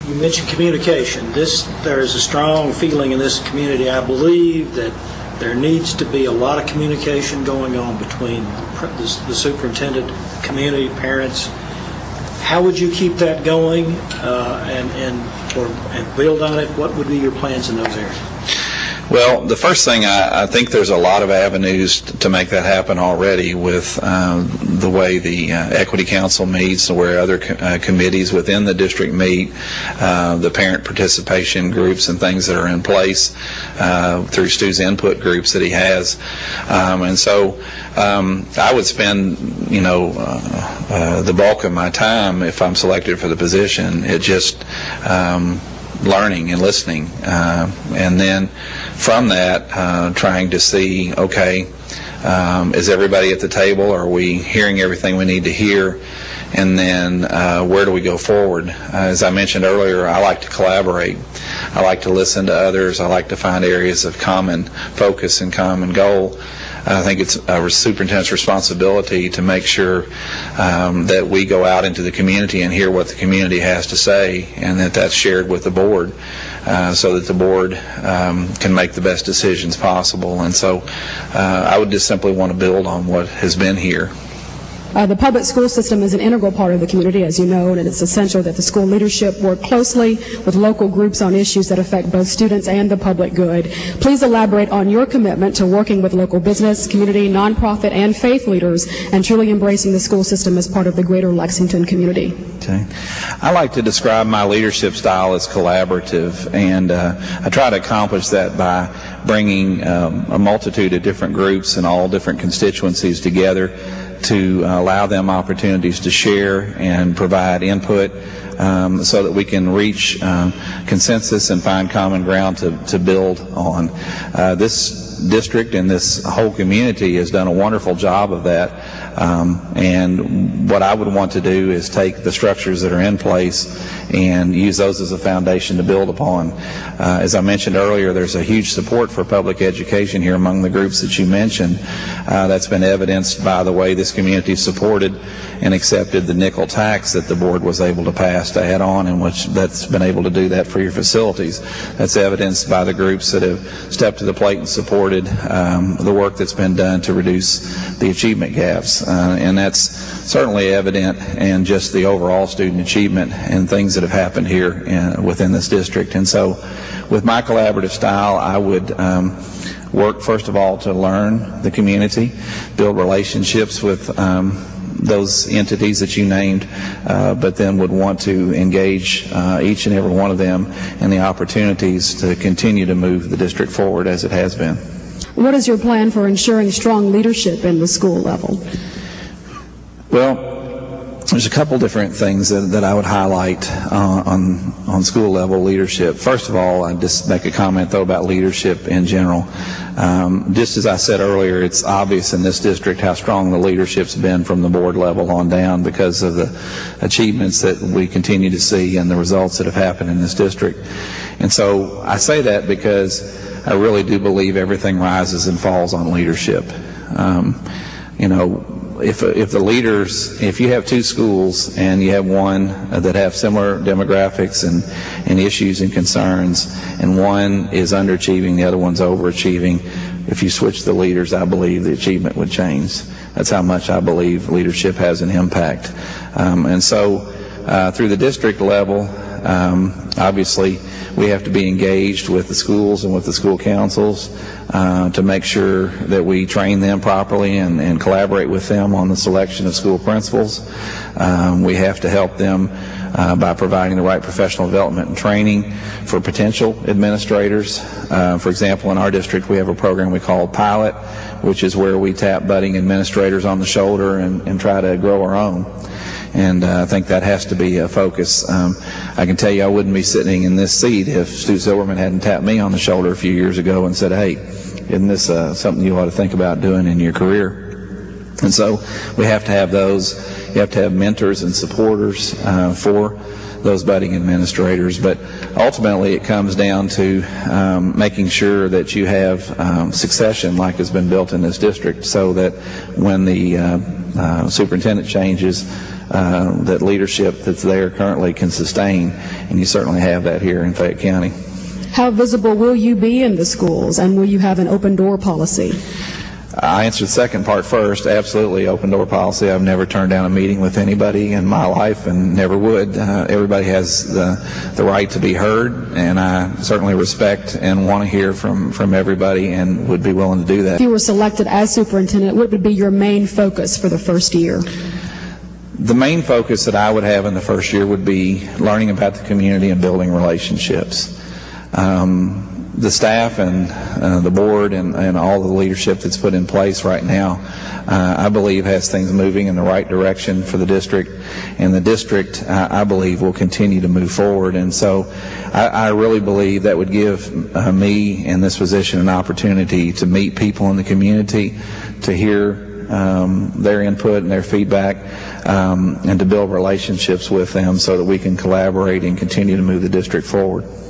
You mentioned communication. There is a strong feeling in this community, I believe, that there needs to be a lot of communication going on between the superintendent, community, parents. How would you keep that going and build on it? What would be your plans in those areas? Well, the first thing, I think there's a lot of avenues to make that happen already with the way the Equity Council meets, where other committees within the district meet, the parent participation groups and things that are in place through Stu's input groups that he has. And so I would spend, the bulk of my time, if I'm selected for the position, it just learning and listening, and then from that trying to see, okay, is everybody at the table? Are we hearing everything we need to hear? And then where do we go forward? As I mentioned earlier, I like to collaborate. I like to listen to others. I like to find areas of common focus and common goal. I think it's a superintendent's responsibility to make sure that we go out into the community and hear what the community has to say, and that that's shared with the board so that the board can make the best decisions possible. And so I would just simply want to build on what has been here. The public school system is an integral part of the community, as you know, and it's essential that the school leadership work closely with local groups on issues that affect both students and the public good. Please elaborate on your commitment to working with local business, community, nonprofit, and faith leaders, and truly embracing the school system as part of the greater Lexington community. Okay. I like to describe my leadership style as collaborative, and I try to accomplish that by bringing a multitude of different groups and all different constituencies together to allow them opportunities to share and provide input so that we can reach consensus and find common ground to build on. This district and this whole community has done a wonderful job of that, and what I would want to do is take the structures that are in place and use those as a foundation to build upon. As I mentioned earlier, there's a huge support for public education here among the groups that you mentioned. That's been evidenced by the way this community supported and accepted the nickel tax that the board was able to pass to add on, and which that's been able to do that for your facilities. That's evidenced by the groups that have stepped to the plate and supported the work that's been done to reduce the achievement gaps, and that's certainly evident in just the overall student achievement and things that have happened here within this district. And so with my collaborative style, I would work first of all to learn the community, build relationships with those entities that you named, but then would want to engage each and every one of them in the opportunities to continue to move the district forward as it has been. What is your plan for ensuring strong leadership in the school level? Well, there's a couple different things that I would highlight on school level leadership. First of all, I'd just make a comment though about leadership in general. Just as I said earlier, it's obvious in this district how strong the leadership's been from the board level on down because of the achievements that we continue to see and the results that have happened in this district. And so I say that because I really do believe everything rises and falls on leadership. If the leaders, if you have two schools and you have one that have similar demographics and issues and concerns, and one is underachieving, the other one's overachieving, if you switch the leaders, I believe the achievement would change. That's how much I believe leadership has an impact. And so through the district level, obviously we have to be engaged with the schools and with the school councils to make sure that we train them properly and collaborate with them on the selection of school principals. We have to help them by providing the right professional development and training for potential administrators. For example, in our district we have a program we call Pilot, which is where we tap budding administrators on the shoulder and try to grow our own. And I think that has to be a focus. I can tell you I wouldn't be sitting in this seat if Stu Silverman hadn't tapped me on the shoulder a few years ago and said, hey, isn't this something you ought to think about doing in your career? And so we have to have those. You have to have mentors and supporters for those budding administrators. But ultimately it comes down to making sure that you have succession like has been built in this district, so that when the superintendent changes, that leadership that's there currently can sustain, and you certainly have that here in Fayette County. How visible will you be in the schools, and will you have an open door policy? I answered the second part first. Absolutely, open door policy. I've never turned down a meeting with anybody in my life and never would. Everybody has the right to be heard, and I certainly respect and want to hear from everybody and would be willing to do that. If you were selected as superintendent, what would be your main focus for the first year? The main focus that I would have in the first year would be learning about the community and building relationships. The staff and the board and all the leadership that's put in place right now, I believe has things moving in the right direction for the district, and the district, I believe, will continue to move forward. And so I really believe that would give me in this position an opportunity to meet people in the community, to hear their input and their feedback, and to build relationships with them so that we can collaborate and continue to move the district forward.